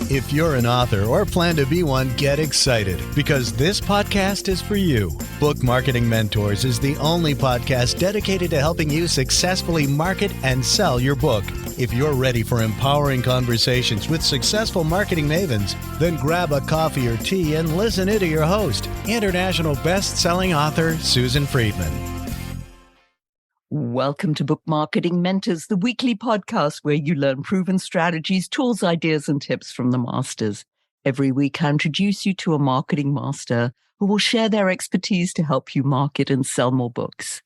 If you're an author or plan to be one, get excited because this podcast is for you. Book Marketing Mentors is the only podcast dedicated to helping you successfully market and sell your book. If you're ready for empowering conversations with successful marketing mavens, then grab a coffee or tea and listen in to your host, international best-selling author Susan Friedman. Welcome to Book Marketing Mentors, the weekly podcast where you learn proven strategies, tools, ideas, and tips from the masters. Every week, I introduce you to a marketing master who will share their expertise to help you market and sell more books.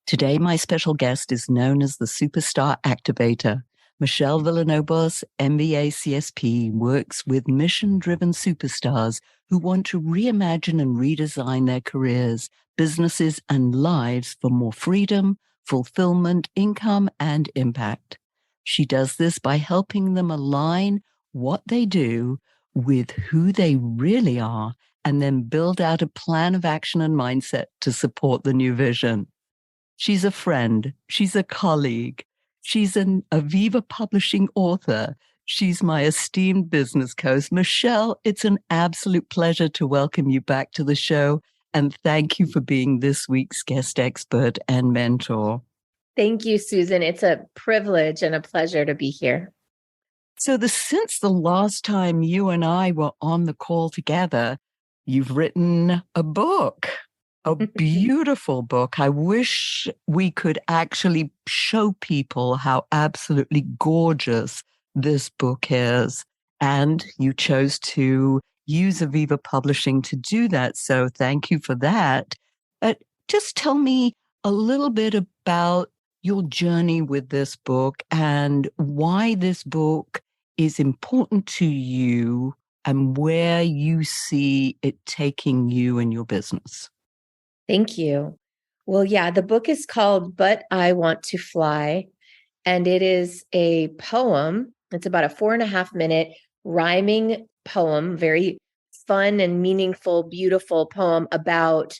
Today, my special guest is known as the Superstar Activator. Michelle Villalobos, MBA CSP, works with mission-driven superstars who want to reimagine and redesign their careers, businesses, and lives for more freedom, fulfillment, income, and impact. She does this by helping them align what they do with who they really are and then build out a plan of action and mindset to support the new vision. She's a friend. She's a colleague. She's an Aviva Publishing author. She's my esteemed business coach. Michelle, it's an absolute pleasure to welcome you back to the show. And thank you for being this week's guest expert and mentor. Thank you, Susan. It's a privilege and a pleasure to be here. So since the last time you and I were on the call together, you've written a book, a beautiful book. I wish we could actually show people how absolutely gorgeous this book is. And you chose to use Aviva Publishing to do that. So thank you for that. Just tell me a little bit about your journey with this book and why this book is important to you and where you see it taking you and your business. Thank you. Well, yeah, the book is called But I Want to Fly, and it is a poem. It's about a 4.5-minute rhyming poem, very fun and meaningful, beautiful poem about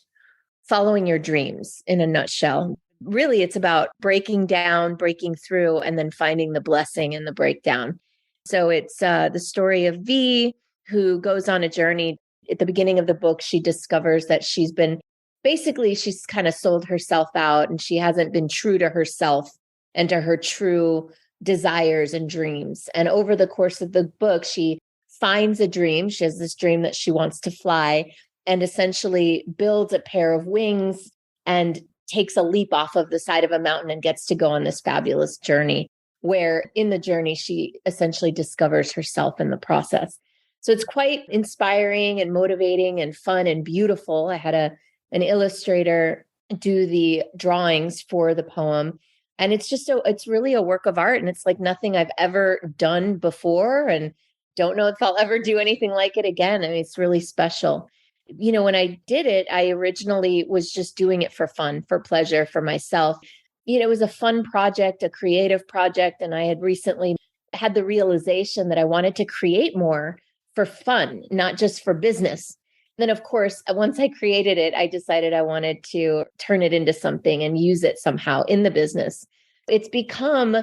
following your dreams in a nutshell. Really, it's about breaking down, breaking through, and then finding the blessing in the breakdown. So it's the story of V, who goes on a journey. At the beginning of the book, she discovers that she's kind of sold herself out, and she hasn't been true to herself and to her true desires and dreams. And over the course of the book, she finds a dream. She has this dream that she wants to fly and essentially builds a pair of wings and takes a leap off of the side of a mountain and gets to go on this fabulous journey where in the journey, she essentially discovers herself in the process. So it's quite inspiring and motivating and fun and beautiful. I had an illustrator do the drawings for the poem. And it's really a work of art. And it's like nothing I've ever done before and don't know if I'll ever do anything like it again. I mean, it's really special. You know, when I did it, I originally was just doing it for fun, for pleasure, for myself. You know, it was a fun project, a creative project. And I had recently had the realization that I wanted to create more for fun, not just for business. Then, of course, once I created it, I decided I wanted to turn it into something and use it somehow in the business. It's become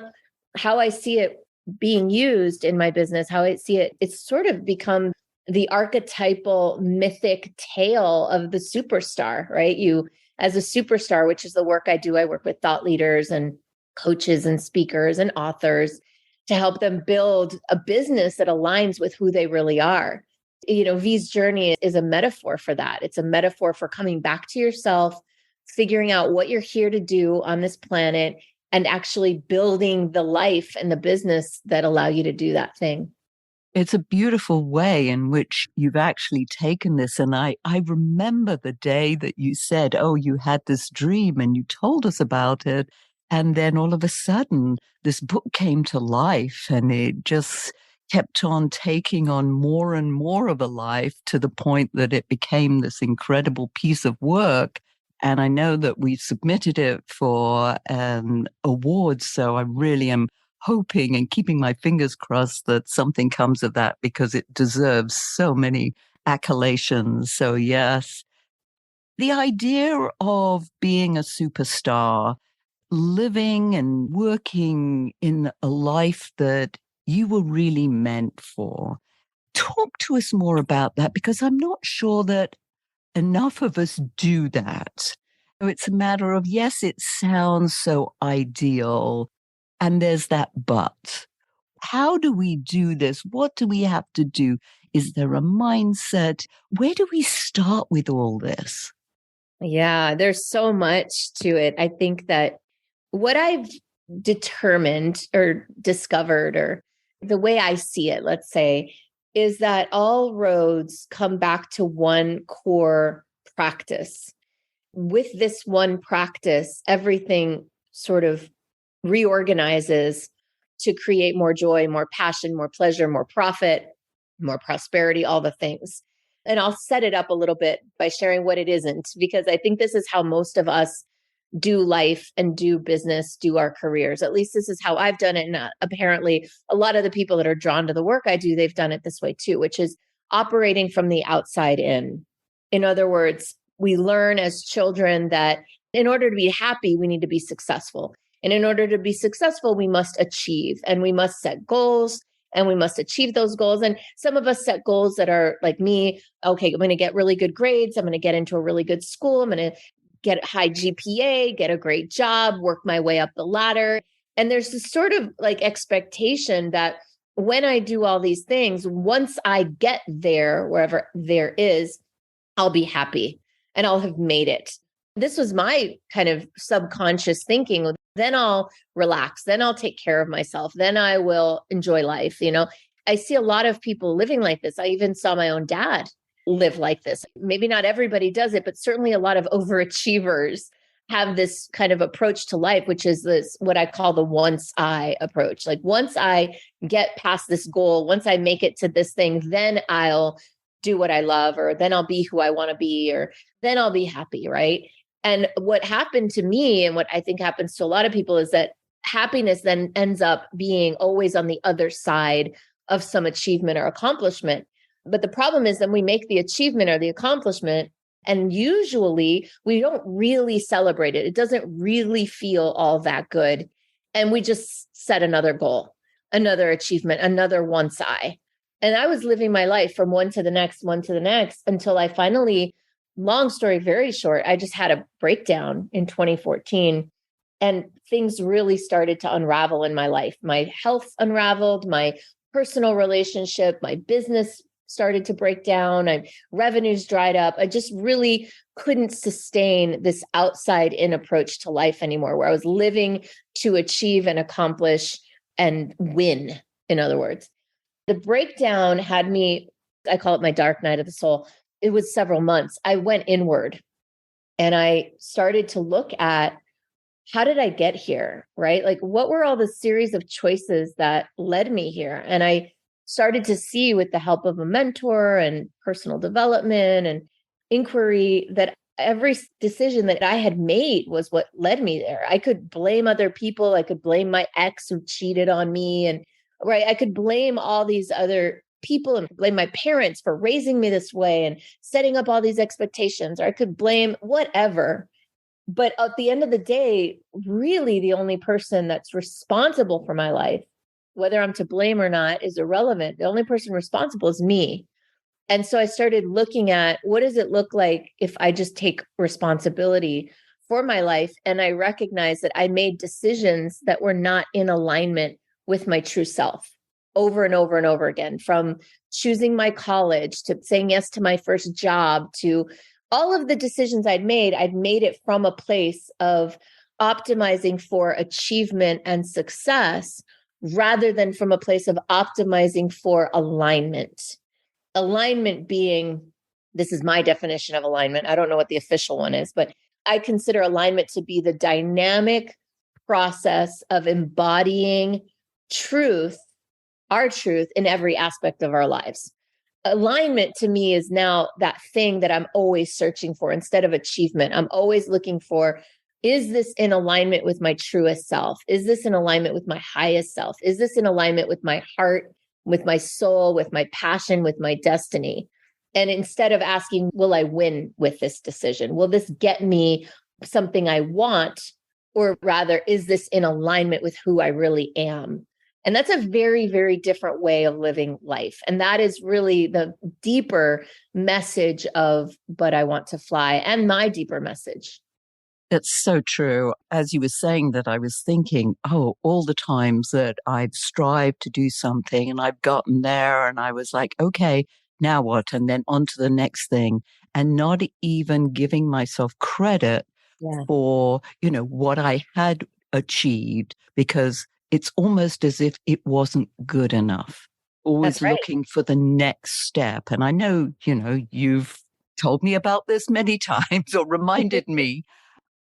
how I see it being used in my business, how I see it. It's sort of become the archetypal mythic tale of the superstar, right? You, as a superstar, which is the work I do, I work with thought leaders and coaches and speakers and authors to help them build a business that aligns with who they really are. You know, V's journey is a metaphor for that. It's a metaphor for coming back to yourself, figuring out what you're here to do on this planet, and actually building the life and the business that allow you to do that thing. It's a beautiful way in which you've actually taken this. And I remember the day that you said, oh, you had this dream and you told us about it. And then all of a sudden, this book came to life and it just kept on taking on more and more of a life to the point that it became this incredible piece of work. And I know that we submitted it for an award. So I really am hoping and keeping my fingers crossed that something comes of that because it deserves so many accolades. So yes, the idea of being a superstar, living and working in a life that you were really meant for. Talk to us more about that, because I'm not sure that enough of us do that. So it's a matter of, yes, it sounds so ideal, and there's that but. How do we do this? What do we have to do? Is there a mindset? Where do we start with all this? Yeah, there's so much to it. I think that what I've determined or discovered, or the way I see it, let's say, is that all roads come back to one core practice. With this one practice, everything sort of reorganizes to create more joy, more passion, more pleasure, more profit, more prosperity, all the things. And I'll set it up a little bit by sharing what it isn't, because I think this is how most of us do life and do business, do our careers. At least this is how I've done it. And apparently, a lot of the people that are drawn to the work I do, they've done it this way too, which is operating from the outside in. In other words, we learn as children that in order to be happy, we need to be successful. And in order to be successful, we must achieve, and we must set goals, and we must achieve those goals. And some of us set goals that are like me. Okay, I'm going to get really good grades. I'm going to get into a really good school. I'm going to get a high GPA, get a great job, work my way up the ladder. And there's this sort of like expectation that when I do all these things, once I get there, wherever there is, I'll be happy and I'll have made it. This was my kind of subconscious thinking. Then I'll relax. Then I'll take care of myself. Then I will enjoy life. I see a lot of people living like this. I even saw my own dad live like this. Maybe not everybody does it, but certainly a lot of overachievers have this kind of approach to life, which is this, what I call the once I approach. Like once I get past this goal, once I make it to this thing, then I'll do what I love, or then I'll be who I want to be, or then I'll be happy. Right. And what happened to me, and what I think happens to a lot of people, is that happiness then ends up being always on the other side of some achievement or accomplishment. But the problem is then we make the achievement or the accomplishment, and usually we don't really celebrate it. It doesn't really feel all that good. And we just set another goal, another achievement, another once I. And I was living my life from one to the next, until I finally, long story very short, I just had a breakdown in 2014. And things really started to unravel in my life. My health unraveled, my personal relationship, my business started to break down. Revenues dried up. I just really couldn't sustain this outside in approach to life anymore, where I was living to achieve and accomplish and win, in other words. The breakdown had me, I call it my dark night of the soul. It was several months. I went inward and I started to look at, how did I get here? Right? Like, what were all the series of choices that led me here? And I started to see, with the help of a mentor and personal development and inquiry, that every decision that I had made was what led me there. I could blame other people. I could blame my ex who cheated on me. And right, I could blame all these other people and blame my parents for raising me this way and setting up all these expectations, or I could blame whatever. But at the end of the day, really the only person that's responsible for my life, whether I'm to blame or not, is irrelevant. The only person responsible is me. And so I started looking at, what does it look like if I just take responsibility for my life? And I recognized that I made decisions that were not in alignment with my true self over and over and over again, from choosing my college to saying yes to my first job, to all of the decisions I'd made it from a place of optimizing for achievement and success, rather than from a place of optimizing for alignment. Alignment being, this is my definition of alignment. I don't know what the official one is, but I consider alignment to be the dynamic process of embodying truth, our truth, in every aspect of our lives. Alignment to me is now that thing that I'm always searching for instead of achievement. I'm always looking for, is this in alignment with my truest self? Is this in alignment with my highest self? Is this in alignment with my heart, with my soul, with my passion, with my destiny? And instead of asking, will I win with this decision? Will this get me something I want? Or rather, is this in alignment with who I really am? And that's a very, very different way of living life. And that is really the deeper message of But I Want to Fly, and my deeper message. It's so true. As you were saying that, I was thinking, oh, all the times that I've strived to do something and I've gotten there and I was like, okay, now what? And then on to the next thing, and not even giving myself credit Yeah, for, what I had achieved, because it's almost as if it wasn't good enough. Always that's right. looking for the next step. And I know, you've told me about this many times or reminded me.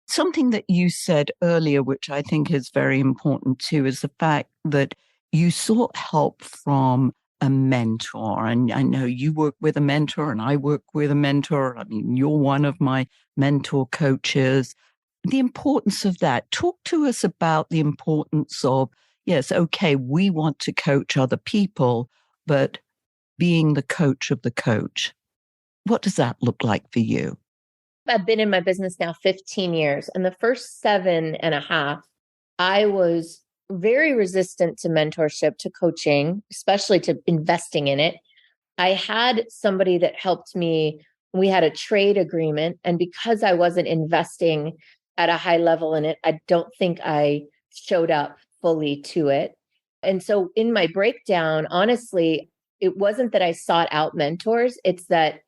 Something that you said earlier, which I think is very important too, is the fact that you sought help from a mentor. And I know you work with a mentor and I work with a mentor. I mean, you're one of my mentor coaches. The importance of that. Talk to us about the importance of, yes, okay, we want to coach other people, but being the coach of the coach. What does that look like for you? I've been in my business now 15 years, and the first 7.5, I was very resistant to mentorship, to coaching, especially to investing in it. I had somebody that helped me. We had a trade agreement, and because I wasn't investing at a high level in it, I don't think I showed up fully to it. And so in my breakdown, honestly, it wasn't that I sought out mentors, it's that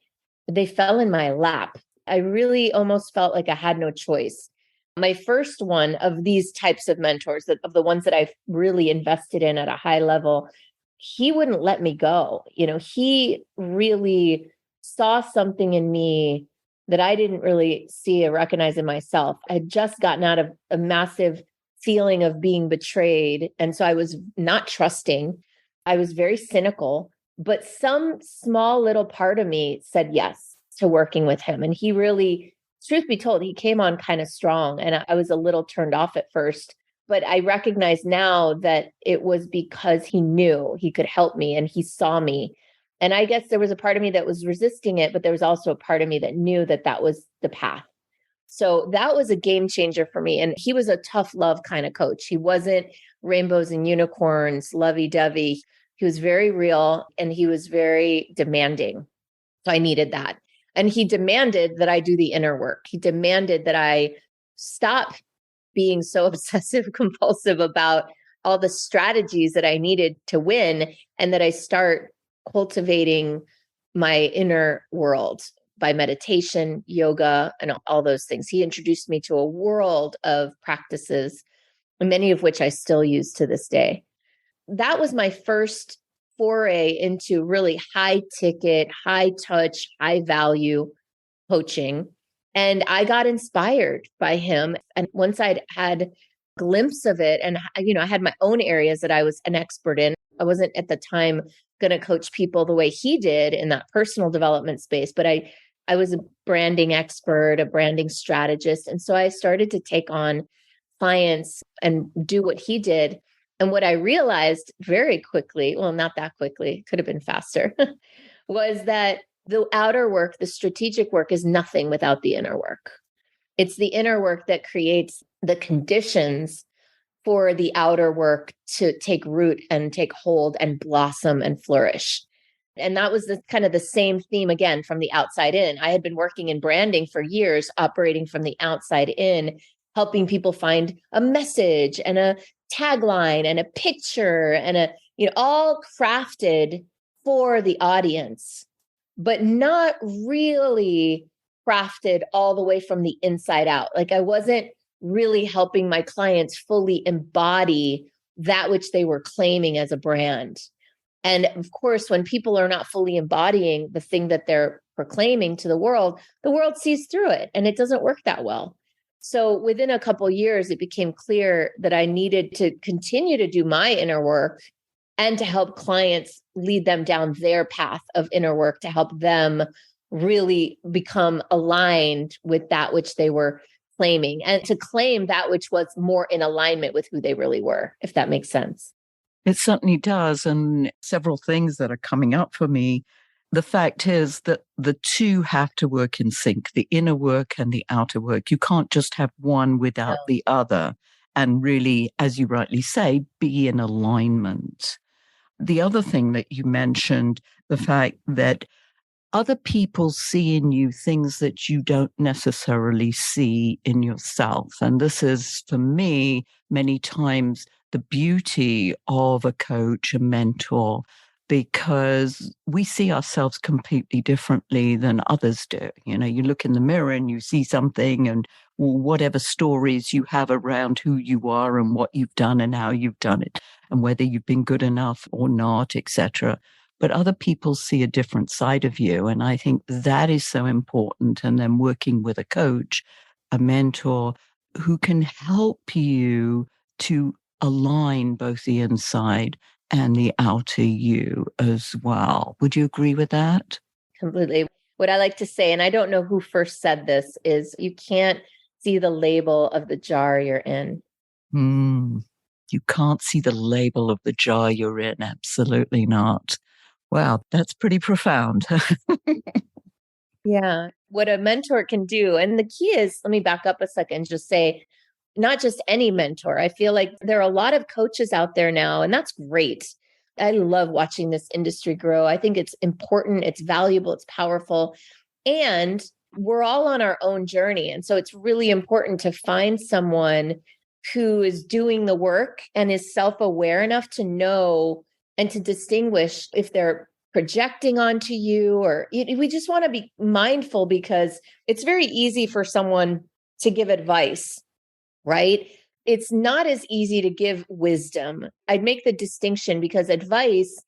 they fell in my lap. I really almost felt like I had no choice. My first one of these types of mentors, of the ones that I've really invested in at a high level, he wouldn't let me go. He really saw something in me that I didn't really see or recognize in myself. I had just gotten out of a massive feeling of being betrayed. And so I was not trusting. I was very cynical, but some small little part of me said yes to working with him. And he really, truth be told, he came on kind of strong. And I was a little turned off at first, but I recognize now that it was because he knew he could help me and he saw me. And I guess there was a part of me that was resisting it, but there was also a part of me that knew that that was the path. So that was a game changer for me. And he was a tough love kind of coach. He wasn't rainbows and unicorns, lovey dovey. He was very real and he was very demanding. So I needed that. And he demanded that I do the inner work. He demanded that I stop being so obsessive compulsive about all the strategies that I needed to win, and that I start cultivating my inner world by meditation, yoga, and all those things. He introduced me to a world of practices, many of which I still use to this day. That was my first foray into really high ticket, high touch, high value coaching. And I got inspired by him. And once I'd had a glimpse of it, and I had my own areas that I was an expert in. I wasn't at the time going to coach people the way he did in that personal development space, but I was a branding expert, a branding strategist. And so I started to take on clients and do what he did. And what I realized very quickly, well, not that quickly, could have been faster, was that the outer work, the strategic work, is nothing without the inner work. It's the inner work that creates the conditions for the outer work to take root and take hold and blossom and flourish. And that was kind of the same theme again from the outside in. I had been working in branding for years, operating from the outside in, helping people find a message and a tagline and a picture and all crafted for the audience, but not really crafted all the way from the inside out. Like I wasn't really helping my clients fully embody that which they were claiming as a brand. And of course, when people are not fully embodying the thing that they're proclaiming to the world sees through it, and it doesn't work that well. So within a couple of years, it became clear that I needed to continue to do my inner work and to help clients lead them down their path of inner work, to help them really become aligned with that which they were claiming, and to claim that which was more in alignment with who they really were, if that makes sense. It certainly does. And several things that are coming up for me. The fact is that the two have to work in sync, the inner work and the outer work. You can't just have one without No. the other. and really, as you rightly say, be in alignment. The other thing that you mentioned, the fact that other people see in you things that you don't necessarily see in yourself. And this is, for me, many times the beauty of a coach, a mentor, because we see ourselves completely differently than others do. You know, you look in the mirror and you see something, and whatever stories you have around who you are and what you've done and how you've done it and whether you've been good enough or not, etc. But other people see a different side of you. And I think that is so important. And then working with a coach, a mentor who can help you to align both the inside and the outer you as well. Would you agree with that? Completely. What I like to say, and I don't know who first said this, is you can't see the label of the jar you're in. You can't see the label of the jar you're in. Absolutely not. Wow, that's pretty profound. Yeah. What a mentor can do. And the key is, let me back up a second and just say, not just any mentor. I feel like there are a lot of coaches out there now, and that's great. I love watching this industry grow. I think it's important, it's valuable, it's powerful. And we're all on our own journey. And so it's really important to find someone who is doing the work and is self-aware enough to know and to distinguish if they're projecting onto you, or we just want to be mindful, because it's very easy for someone to give advice, right? It's not as easy to give wisdom. I'd make the distinction, because advice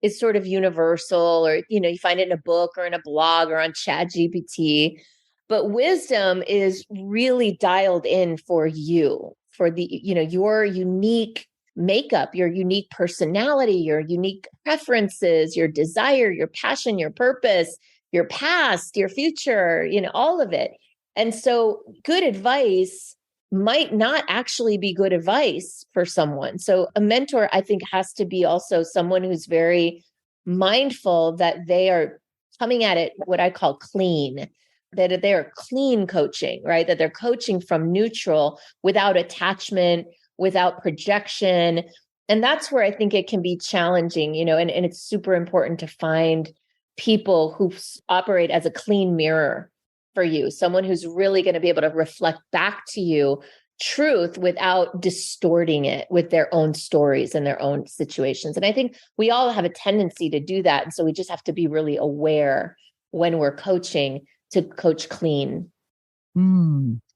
is sort of universal, or, you find it in a book or in a blog or on ChatGPT. But wisdom is really dialed in for you, for your unique makeup, your unique personality, your unique preferences, your desire, your passion, your purpose, your past, your future, all of it. And so good advice might not actually be good advice for someone. So a mentor, I think, has to be also someone who's very mindful that they are coming at it, what I call clean, that they're clean coaching, right? That they're coaching from neutral, without attachment, without projection. And that's where I think it can be challenging, and it's super important to find people who operate as a clean mirror for you, someone who's really going to be able to reflect back to you truth without distorting it with their own stories and their own situations. And I think we all have a tendency to do that. And so we just have to be really aware when we're coaching to coach clean.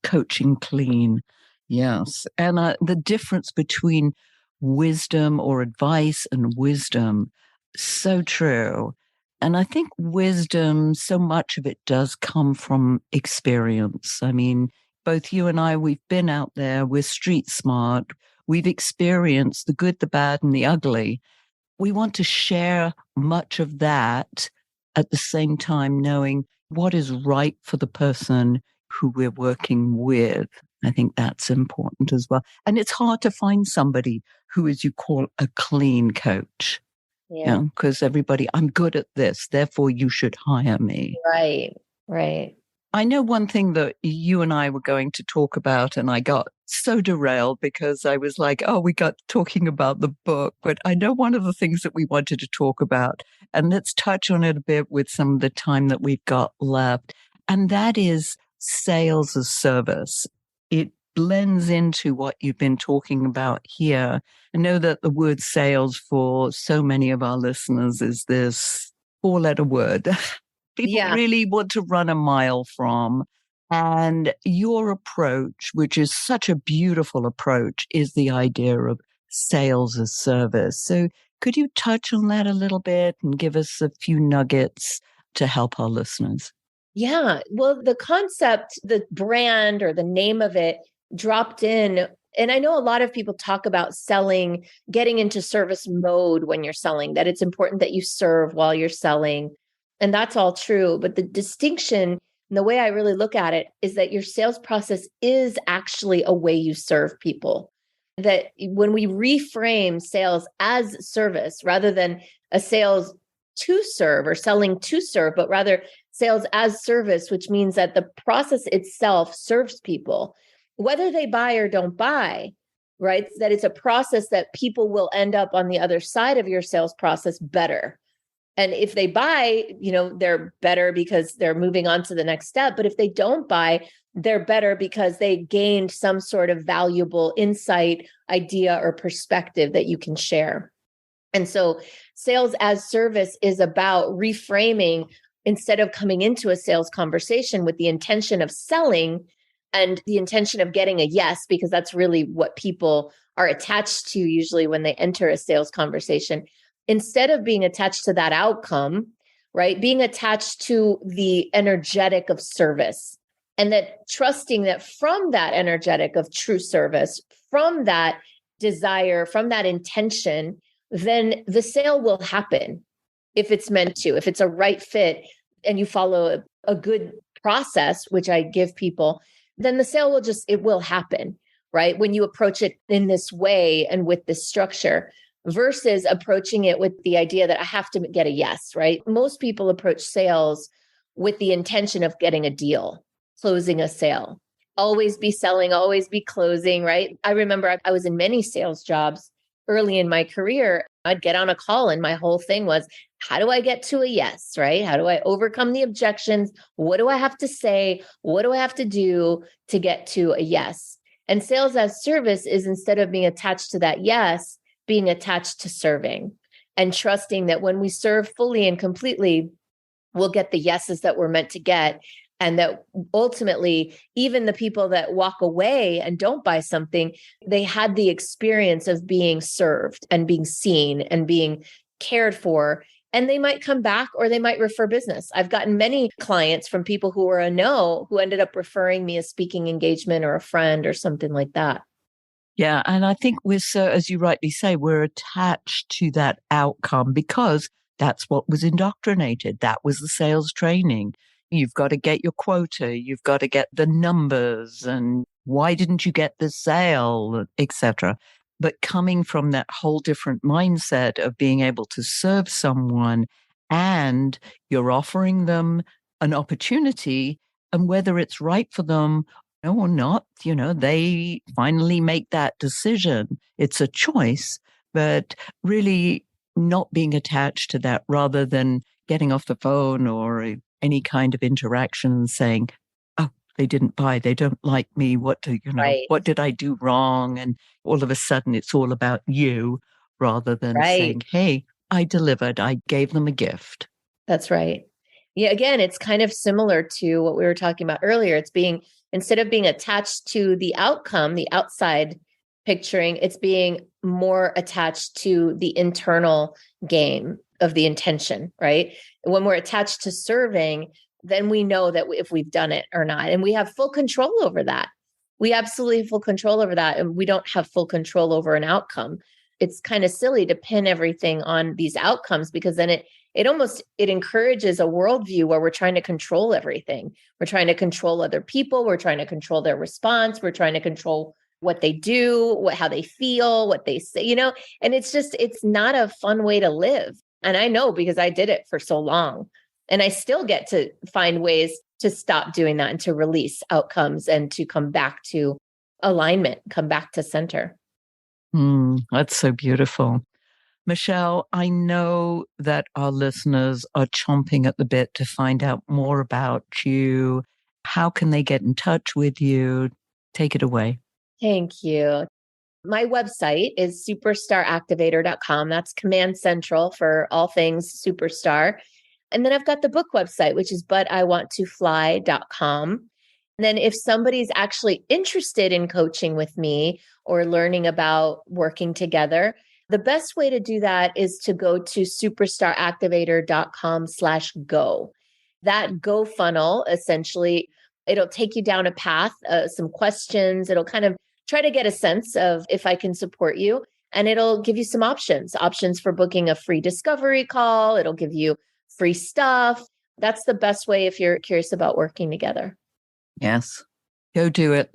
Coaching clean. Yes. And the difference between wisdom or advice and wisdom, so true. And I think wisdom, so much of it does come from experience. I mean, both you and I, we've been out there, we're street smart, we've experienced the good, the bad, and the ugly. We want to share much of that at the same time, knowing what is right for the person who we're working with. I think that's important as well. And it's hard to find somebody who, as you call, a clean coach. Yeah. Because everybody, I'm good at this, therefore you should hire me. Right. I know one thing that you and I were going to talk about, and I got so derailed because I was like, oh, we got talking about the book. But I know one of the things that we wanted to talk about, and let's touch on it a bit with some of the time that we've got left, and that is sales as service. It blends into what you've been talking about here. I know that the word sales for so many of our listeners is this 4-letter word. People really want to run a mile from. And your approach, which is such a beautiful approach, is the idea of sales as service. So could you touch on that a little bit and give us a few nuggets to help our listeners? Yeah. Well, the concept, the brand or the name of it dropped in. And I know a lot of people talk about selling, getting into service mode when you're selling, that it's important that you serve while you're selling. And that's all true. But the distinction, and the way I really look at it, is that your sales process is actually a way you serve people. That when we reframe sales as service rather than a sales to serve or selling to serve, but rather sales as service, which means that the process itself serves people, whether they buy or don't buy. right? That it's a process that people will end up on the other side of your sales process better. And if they buy, they're better because they're moving on to the next step. But if they don't buy, they're better because they gained some sort of valuable insight, idea, or perspective that you can share. And so sales as service is about reframing. Instead of coming into a sales conversation with the intention of selling and the intention of getting a yes, because that's really what people are attached to usually when they enter a sales conversation. Instead of being attached to that outcome, right? Being attached to the energetic of service, and that trusting that from that energetic of true service, from that desire, from that intention, then the sale will happen if it's meant to, if it's a right fit and you follow a good process, which I give people, then the sale it will happen, right? When you approach it in this way and with this structure versus approaching it with the idea that I have to get a yes, right? Most people approach sales with the intention of getting a deal, closing a sale, always be selling, always be closing, right? I remember I was in many sales jobs early in my career. I'd get on a call and my whole thing was, how do I get to a yes, right? How do I overcome the objections? What do I have to say? What do I have to do to get to a yes? And sales as service is, instead of being attached to that yes, being attached to serving and trusting that when we serve fully and completely, we'll get the yeses that we're meant to get. And that ultimately, even the people that walk away and don't buy something, they had the experience of being served and being seen and being cared for. And they might come back or they might refer business. I've gotten many clients from people who were a no, who ended up referring me a speaking engagement or a friend or something like that. Yeah. And I think we're so, as you rightly say, we're attached to that outcome because that's what was indoctrinated. That was the sales training. You've got to get your quota. You've got to get the numbers. And why didn't you get the sale, etc. But coming from that whole different mindset of being able to serve someone and you're offering them an opportunity, and whether it's right for them or not, they finally make that decision. It's a choice, but really not being attached to that rather than getting off the phone or any kind of interaction saying, oh, they didn't buy, they don't like me. What Right. what did I do wrong? And all of a sudden it's all about you rather than Right. saying, hey, I delivered, I gave them a gift. That's right. Yeah. Again, it's kind of similar to what we were talking about earlier. It's instead of being attached to the outcome, the outside picturing, it's being more attached to the internal game of the intention, right? When we're attached to serving, then we know that if we've done it or not, and we have full control over that. We absolutely have full control over that. And we don't have full control over an outcome. It's kind of silly to pin everything on these outcomes because then it encourages a worldview where we're trying to control everything. We're trying to control other people. We're trying to control their response. We're trying to control what they do, how they feel, what they say, and it's not a fun way to live. And I know because I did it for so long and I still get to find ways to stop doing that and to release outcomes and to come back to alignment, come back to center. That's so beautiful. Michelle, I know that our listeners are chomping at the bit to find out more about you. How can they get in touch with you? Take it away. Thank you. My website is superstaractivator.com. That's command central for all things superstar. And then I've got the book website, which is butiwanttofly.com. And then if somebody's actually interested in coaching with me or learning about working together, the best way to do that is to go to superstaractivator.com/go. That go funnel, essentially, it'll take you down a path, some questions. It'll kind of try to get a sense of if I can support you. And it'll give you some options for booking a free discovery call. It'll give you free stuff. That's the best way if you're curious about working together. Yes, go do it.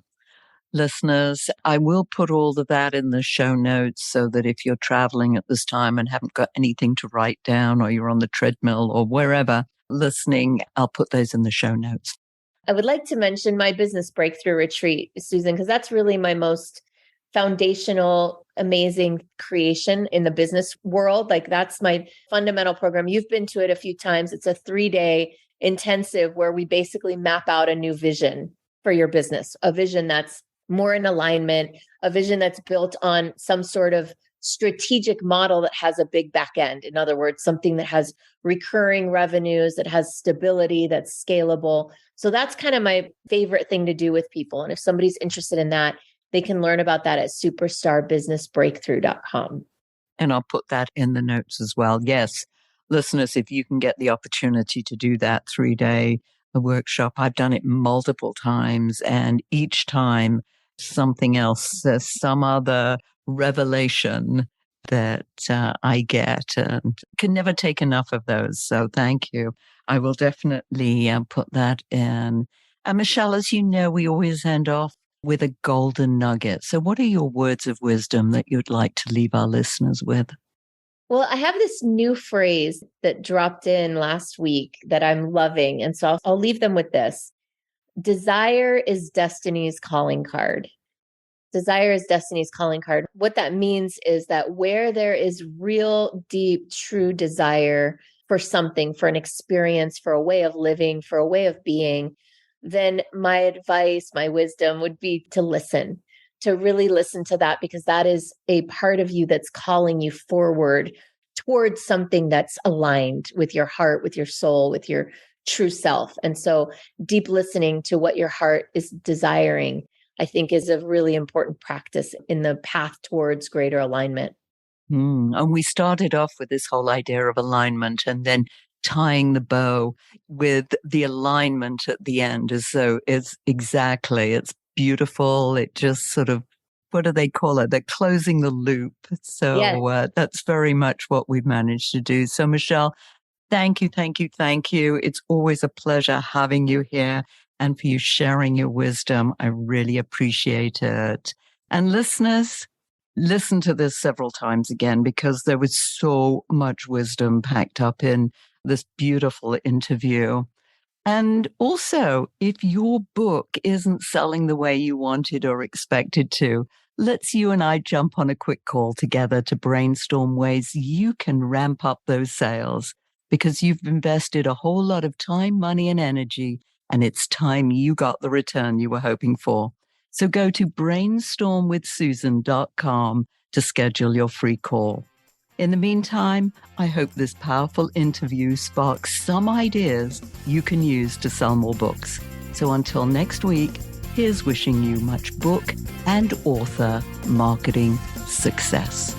Listeners, I will put all of that in the show notes so that if you're traveling at this time and haven't got anything to write down or you're on the treadmill or wherever listening, I'll put those in the show notes. I would like to mention my business breakthrough retreat, Susan, because that's really my most foundational, amazing creation in the business world. Like that's my fundamental program. You've been to it a few times. It's a 3-day intensive where we basically map out a new vision for your business, a vision that's more in alignment, a vision that's built on some sort of strategic model that has a big back end. In other words, something that has recurring revenues, that has stability, that's scalable. So that's kind of my favorite thing to do with people. And if somebody's interested in that, they can learn about that at superstarbusinessbreakthrough.com. And I'll put that in the notes as well. Yes, listeners, if you can get the opportunity to do that 3-day workshop, I've done it multiple times, and each time something else, some other revelation that I get, and can never take enough of those. So thank you. I will definitely put that in. And Michelle, as you know, we always end off with a golden nugget. So what are your words of wisdom that you'd like to leave our listeners with? Well, I have this new phrase that dropped in last week that I'm loving. And so I'll leave them with this. Desire is destiny's calling card. Desire is destiny's calling card. What that means is that where there is real, deep, true desire for something, for an experience, for a way of living, for a way of being, then my advice, my wisdom would be to listen, to really listen to that, because that is a part of you that's calling you forward towards something that's aligned with your heart, with your soul, with your true self. And so deep listening to what your heart is desiring, I think, is a really important practice in the path towards greater alignment. And we started off with this whole idea of alignment, and then tying the bow with the alignment at the end. So it's beautiful. It just sort of, what do they call it? They're closing the loop. So Yes. that's very much what we've managed to do. So Michelle, thank you, thank you, thank you. It's always a pleasure having you here and for you sharing your wisdom. I really appreciate it. And listeners, listen to this several times again, because there was so much wisdom packed up in this beautiful interview. And also, if your book isn't selling the way you wanted or expected to, let's you and I jump on a quick call together to brainstorm ways you can ramp up those sales, because you've invested a whole lot of time, money, and energy, and it's time you got the return you were hoping for. So go to brainstormwithsusan.com to schedule your free call. In the meantime, I hope this powerful interview sparks some ideas you can use to sell more books. So until next week, here's wishing you much book and author marketing success.